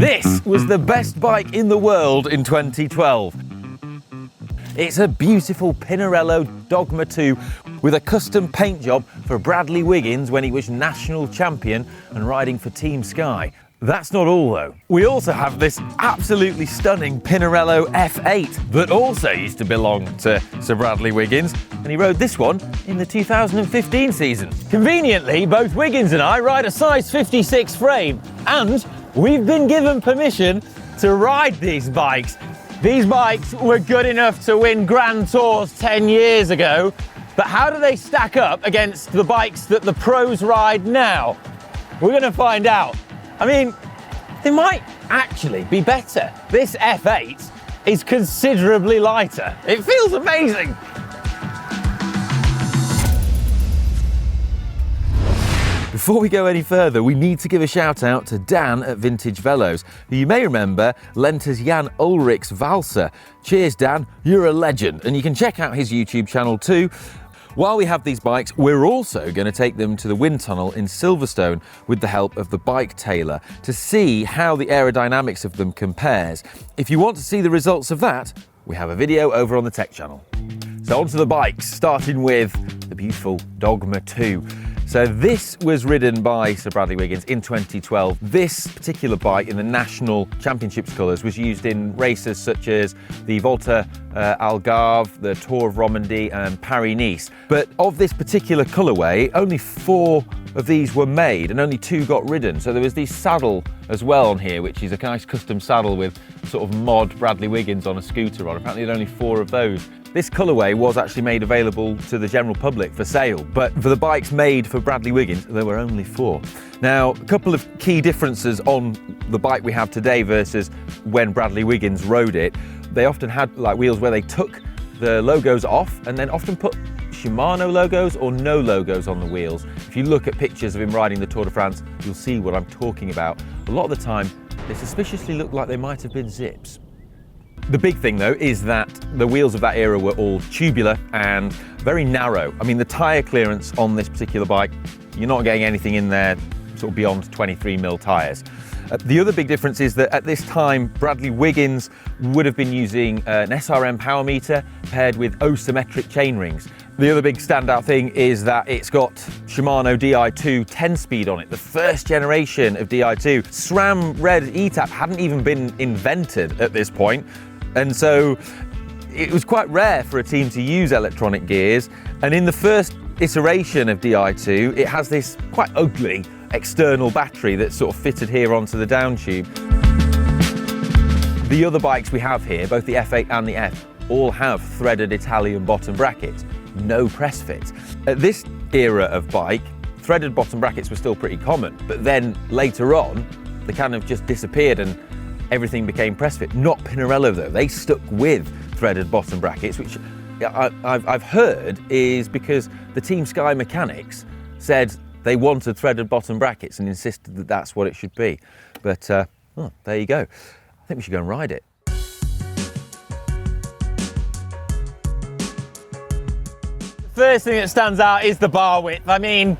This was the best bike in the world in 2012. It's a beautiful Pinarello Dogma 2 with a custom paint job for Bradley Wiggins when he was national champion and riding for Team Sky. That's not all though. We also have this absolutely stunning Pinarello F8 that also used to belong to Sir Bradley Wiggins, and he rode this one in the 2015 season. Conveniently, both Wiggins and I ride a size 56 frame, and we've been given permission to ride these bikes. These bikes were good enough to win Grand Tours 10 years ago, but how do they stack up against the bikes that the pros ride now? We're going to find out. I mean, they might actually be better. This F8 is considerably lighter. It feels amazing. Before we go any further, we need to give a shout out to Dan at Vintage Velos, who you may remember lent us Jan Ulrich's Valser. Cheers, Dan, you're a legend, and you can check out his YouTube channel too. While we have these bikes, we're also going to take them to the wind tunnel in Silverstone with the help of the bike tailor to see how the aerodynamics of them compares. If you want to see the results of that, we have a video over on the tech channel. So onto the bikes, starting with the beautiful Dogma 2. So this was ridden by Sir Bradley Wiggins in 2012. This particular bike in the National Championships colours was used in races such as the Volta Algarve, the Tour of Romandy and Paris-Nice. But of this particular colourway, only 4 of these were made and only 2 got ridden. So there was the saddle as well on here, which is a nice custom saddle with sort of mod Bradley Wiggins on a scooter on. Apparently there are only 4 of those. This colourway was actually made available to the general public for sale, but for the bikes made for Bradley Wiggins, there were only 4. Now, a couple of key differences on the bike we have today versus when Bradley Wiggins rode it. They often had like wheels where they took the logos off and then often put Shimano logos or no logos on the wheels. If you look at pictures of him riding the Tour de France, you'll see what I'm talking about. A lot of the time, they suspiciously look like they might have been zips. The big thing though is that the wheels of that era were all tubular and very narrow. I mean, the tyre clearance on this particular bike, you're not getting anything in there sort of beyond 23mm tyres. The other big difference is that at this time, Bradley Wiggins would have been using an SRM power meter paired with asymmetric chain rings. The other big standout thing is that it's got Shimano Di2 10-speed on it, the first generation of Di2. SRAM Red ETAP hadn't even been invented at this point, and so it was quite rare for a team to use electronic gears. And in the first iteration of Di2, it has this quite ugly external battery that's sort of fitted here onto the down tube. The other bikes we have here, both the F8 and the F, all have threaded Italian bottom brackets, no press fit. At this era of bike, threaded bottom brackets were still pretty common, but then later on, they kind of just disappeared and everything became press fit. Not Pinarello though, they stuck with threaded bottom brackets, which I've heard is because the Team Sky mechanics said they wanted threaded bottom brackets and insisted that that's what it should be. But there you go. I think we should go and ride it. First thing that stands out is the bar width. I mean,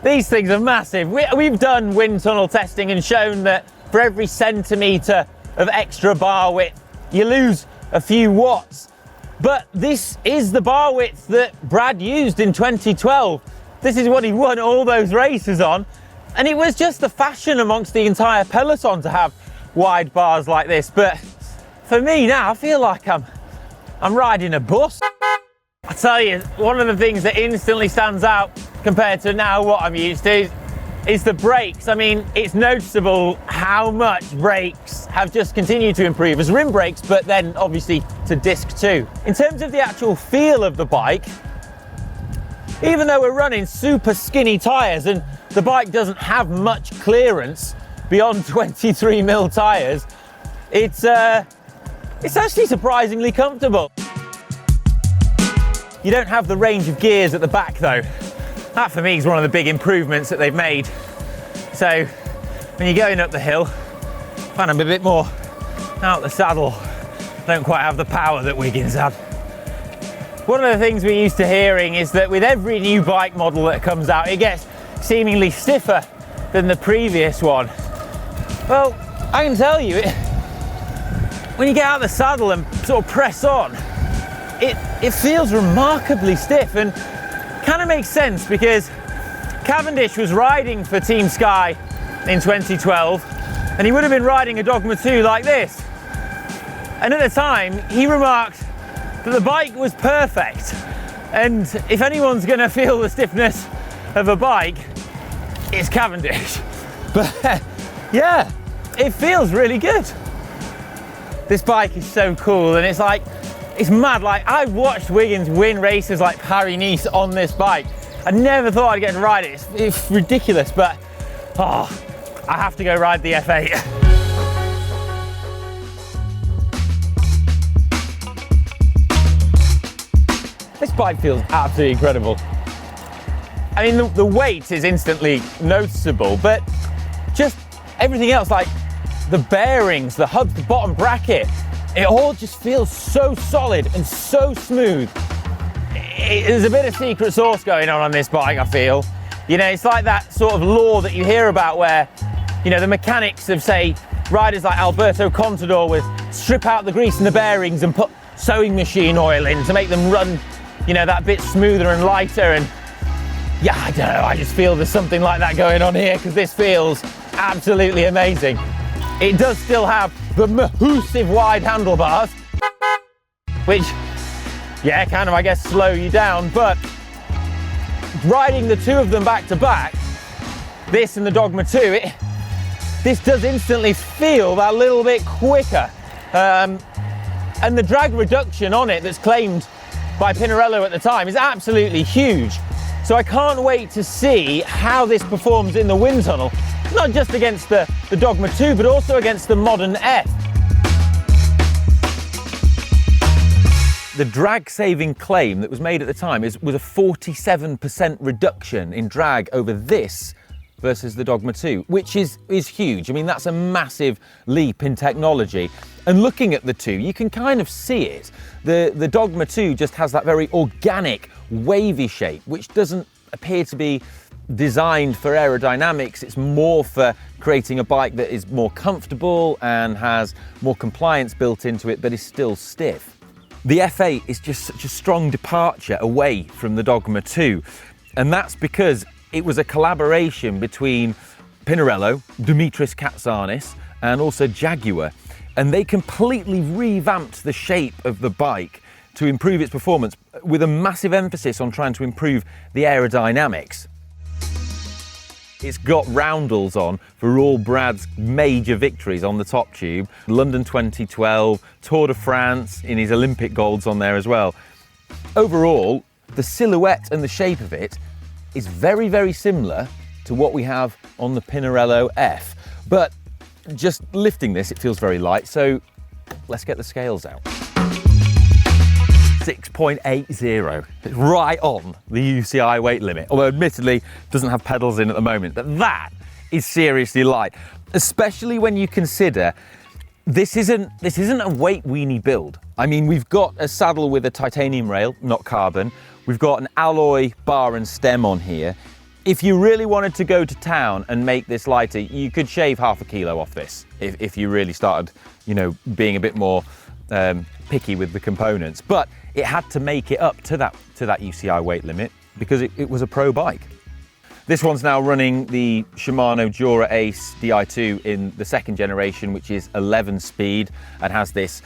these things are massive. We've done wind tunnel testing and shown that for every centimetre of extra bar width, you lose a few watts. But this is the bar width that Brad used in 2012. This is what he won all those races on. And it was just the fashion amongst the entire peloton to have wide bars like this. But for me now, I feel like I'm riding a bus. I tell you, one of the things that instantly stands out compared to now what I'm used to is the brakes. I mean, it's noticeable how much brakes have just continued to improve as rim brakes, but then obviously to disc too. In terms of the actual feel of the bike, even though we're running super skinny tyres and the bike doesn't have much clearance beyond 23mm tyres, it's actually surprisingly comfortable. You don't have the range of gears at the back though. That for me is one of the big improvements that they've made. So when you're going up the hill, I find I'm a bit more out the saddle. Don't quite have the power that Wiggins had. One of the things we're used to hearing is that with every new bike model that comes out, it gets seemingly stiffer than the previous one. Well, I can tell you, when you get out of the saddle and sort of press on, it feels remarkably stiff, and kind of makes sense because Cavendish was riding for Team Sky in 2012, and he would have been riding a Dogma 2 like this. And at the time, he remarked that the bike was perfect. And if anyone's going to feel the stiffness of a bike, it's Cavendish. But yeah, it feels really good. This bike is so cool, and it's mad. Like, I watched Wiggins win races like Paris-Nice on this bike. I never thought I'd get to ride it. It's ridiculous, but I have to go ride the F8. This bike feels absolutely incredible. I mean, the weight is instantly noticeable, but just everything else, like the bearings, the hubs, the bottom bracket, it all just feels so solid and so smooth. There's a bit of secret sauce going on this bike, I feel. You know, it's like that sort of lore that you hear about where, you know, the mechanics of, say, riders like Alberto Contador would strip out the grease and the bearings and put sewing machine oil in to make them run, you know, that bit smoother and lighter. And yeah, I don't know, I just feel there's something like that going on here, because this feels absolutely amazing. It does still have the massive wide handlebars, which, yeah, kind of, I guess, slow you down, but riding the two of them back to back, this and the Dogma 2, this does instantly feel that little bit quicker. And the drag reduction on it that's claimed by Pinarello at the time is absolutely huge. So I can't wait to see how this performs in the wind tunnel, not just against the Dogma 2, but also against the modern F. The drag-saving claim that was made at the time was a 47% reduction in drag over this versus the Dogma 2, which is huge. I mean, that's a massive leap in technology. And looking at the two, you can kind of see it. The Dogma 2 just has that very organic, wavy shape, which doesn't appear to be designed for aerodynamics. It's more for creating a bike that is more comfortable and has more compliance built into it, but is still stiff. The F8 is just such a strong departure away from the Dogma 2, and that's because it was a collaboration between Pinarello, Dimitris Katsanis, and also Jaguar, and they completely revamped the shape of the bike to improve its performance, with a massive emphasis on trying to improve the aerodynamics. It's got roundels on for all Brad's major victories on the top tube. London 2012, Tour de France in his Olympic golds on there as well. Overall, the silhouette and the shape of it is very, very similar to what we have on the Pinarello F. But just lifting this, it feels very light, so let's get the scales out. 6.80, it's right on the UCI weight limit, although admittedly doesn't have pedals in at the moment, but that is seriously light, especially when you consider this isn't a weight weenie build. I mean, we've got a saddle with a titanium rail, not carbon. We've got an alloy bar and stem on here. If you really wanted to go to town and make this lighter, you could shave half a kilo off this if you really started, you know, being a bit more picky with the components. But it had to make it up to that UCI weight limit because it was a pro bike. This one's now running the Shimano Dura Ace Di2 in the second generation, which is 11 speed and has this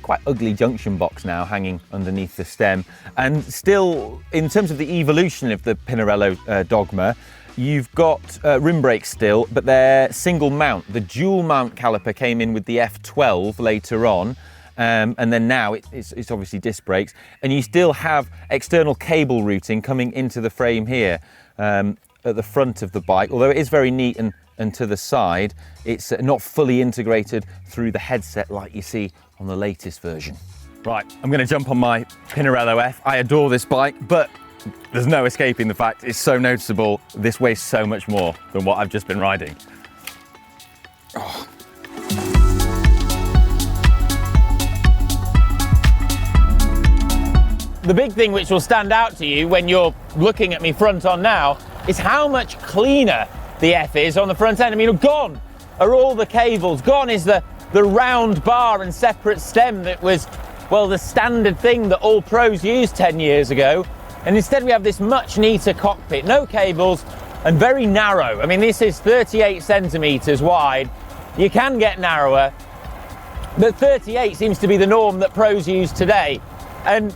quite ugly junction box now hanging underneath the stem. And still, in terms of the evolution of the Pinarello Dogma, you've got rim brakes still, but they're single mount. The dual mount caliper came in with the F12 later on. And then now it's obviously disc brakes, and you still have external cable routing coming into the frame here at the front of the bike, although it is very neat and to the side. It's not fully integrated through the headset like you see on the latest version. Right, I'm going to jump on my Pinarello F. I adore this bike, but there's no escaping the fact it's so noticeable. This weighs so much more than what I've just been riding. Oh. The big thing which will stand out to you when you're looking at me front on now is how much cleaner the F is on the front end. I mean, gone are all the cables. Gone is the round bar and separate stem that was, well, the standard thing that all pros used 10 years ago. And instead we have this much neater cockpit, no cables and very narrow. I mean, this is 38 centimeters wide. You can get narrower, but 38 seems to be the norm that pros use today. And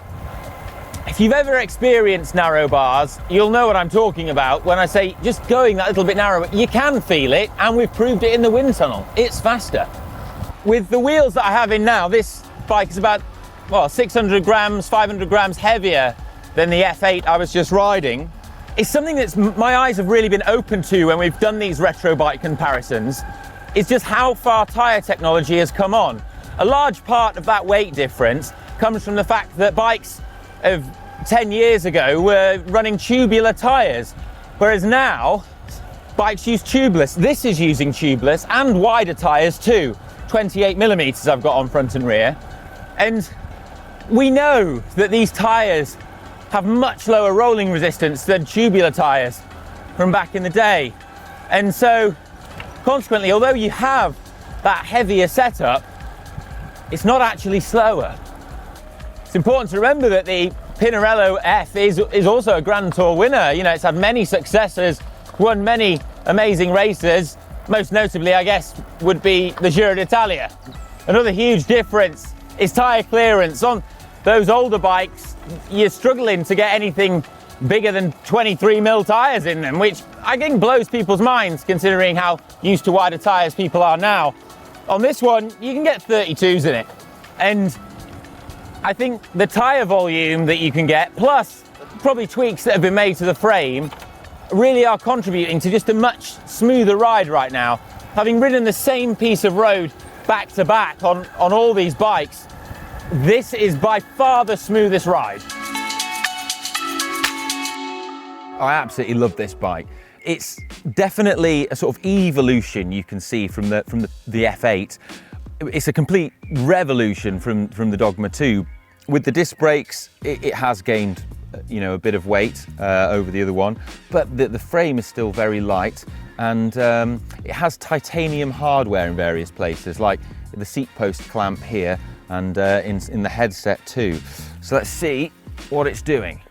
if you've ever experienced narrow bars, you'll know what I'm talking about when I say just going that little bit narrower. You can feel it, and we've proved it in the wind tunnel. It's faster. With the wheels that I have in now, this bike is about, well, 600 grams, 500 grams heavier than the F8 I was just riding. It's something that's my eyes have really been open to when we've done these retro bike comparisons. It's just how far tyre technology has come on. A large part of that weight difference comes from the fact that bikes of 10 years ago were running tubular tyres, whereas now bikes use tubeless. This is using tubeless and wider tyres too. 28 millimeters I've got on front and rear. And we know that these tyres have much lower rolling resistance than tubular tyres from back in the day. And so consequently, although you have that heavier setup, it's not actually slower. It's important to remember that the Pinarello F is also a Grand Tour winner. You know, it's had many successes, won many amazing races. Most notably, I guess, would be the Giro d'Italia. Another huge difference is tyre clearance. On those older bikes, you're struggling to get anything bigger than 23 mil tyres in them, which I think blows people's minds considering how used to wider tyres people are now. On this one, you can get 32s in it. And I think the tyre volume that you can get, plus probably tweaks that have been made to the frame, really are contributing to just a much smoother ride right now. Having ridden the same piece of road back to back on all these bikes, this is by far the smoothest ride. I absolutely love this bike. It's definitely a sort of evolution you can see from the F8. It's a complete revolution from the Dogma 2. With the disc brakes, it has gained, you know, a bit of weight over the other one, but the frame is still very light, and it has titanium hardware in various places, like the seat post clamp here and in the headset too. So let's see what it's doing.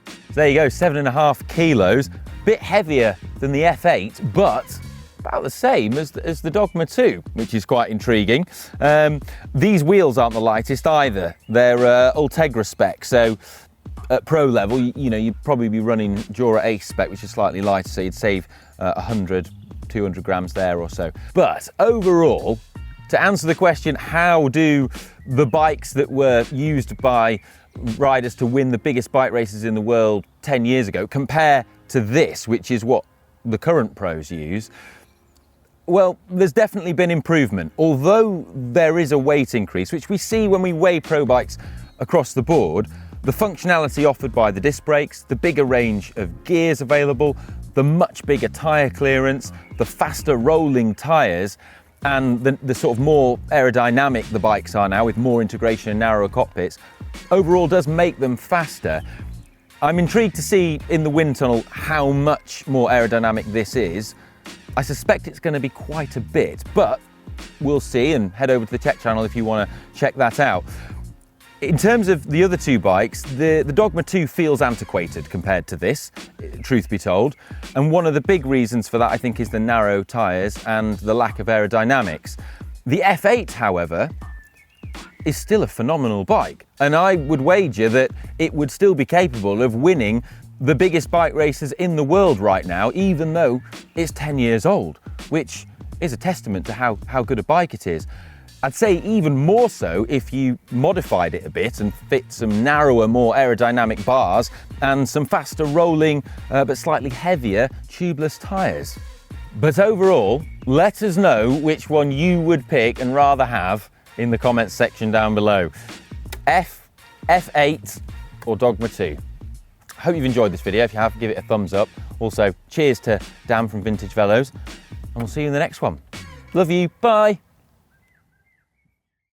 So there you go, 7.5 kilos, bit heavier than the F8, but about the same as the Dogma 2, which is quite intriguing. These wheels aren't the lightest either. They're Ultegra spec, so at pro level, you know, you'd probably be running Jura Ace spec, which is slightly lighter, so you'd save 100, 200 grams there or so. But overall, to answer the question, how do the bikes that were used by riders to win the biggest bike races in the world 10 years ago compare to this, which is what the current pros use? Well, there's definitely been improvement. Although there is a weight increase, which we see when we weigh pro bikes across the board, the functionality offered by the disc brakes, the bigger range of gears available, the much bigger tyre clearance, the faster rolling tyres, and the sort of more aerodynamic the bikes are now with more integration and narrower cockpits, overall does make them faster. I'm intrigued to see in the wind tunnel how much more aerodynamic this is. I suspect it's going to be quite a bit, but we'll see, and head over to the tech channel if you want to check that out. In terms of the other two bikes, the Dogma 2 feels antiquated compared to this, truth be told. And one of the big reasons for that, I think, is the narrow tyres and the lack of aerodynamics. The F8, however, is still a phenomenal bike. And I would wager that it would still be capable of winning the biggest bike races in the world right now, even though it's 10 years old, which is a testament to how good a bike it is. I'd say even more so if you modified it a bit and fit some narrower, more aerodynamic bars and some faster rolling, but slightly heavier tubeless tyres. But overall, let us know which one you would pick and rather have in the comments section down below. F8 or Dogma 2. Hope you've enjoyed this video. If you have, give it a thumbs up. Also, cheers to Dan from Vintage Velos, and we'll see you in the next one. Love you, bye.